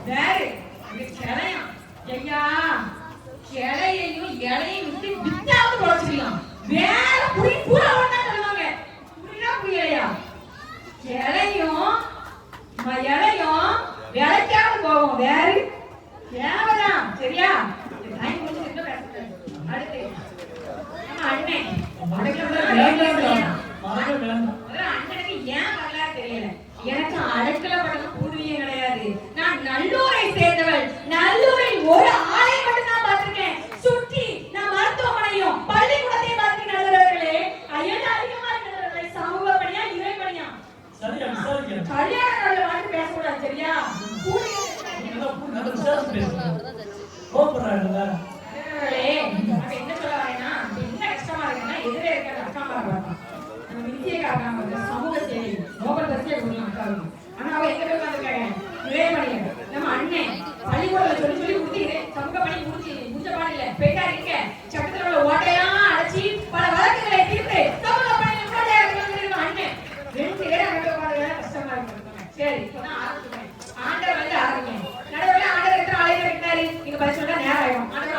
வேறு கிளையம் ஐயா கிளையையும் இலையும் விட்டு வித்தாவது குறைச்சிக்கலாம். வேற புரி பூரா ஒண்ணா சொல்லுவாங்க. புரியா புரியலையா? இலையும் விளைக்காம போவோம். வேறு தேவைதான். சரியா? டைம் முடிச்சு பேசுறேன். அடுத்து அண்ணே அண்ணனுக்கு ஏன் வரல தெரியல. எனக்கு அடுக்கல படம் பூர்வீகம் கிடையாது. நான் நல்லூரை சேர்ந்தவள். நல்லூரில் ஒரு ஆளை மட்டும் நான் பார்த்திருக்கேன். சுற்றி நான் மருத்துவமனையும் பள்ளிக்கூடத்தையும் பார்த்து நடந்தவர்களே. ஐயோ அதிகமா இருக்கிறவர்களை சமூக பணியா இறை பணியா கல்யாண நாள்ல வந்து பேசக்கூடாது. சரியா? என்ன சொல்ல வரேன்னா என்ன கஷ்டமா இருக்குன்னா எதிரே இருக்கிற அக்கா மாதிரி சமூக சேவை நோபல் பரிசே கொடுக்கலாம் அக்காவுக்கு. ஆனா அவ எங்க போய் உட்காந்துருக்காங்க? இறைமணியன் நம்ம அண்ணன் பள்ளிக்கூடத்துல சொல்லி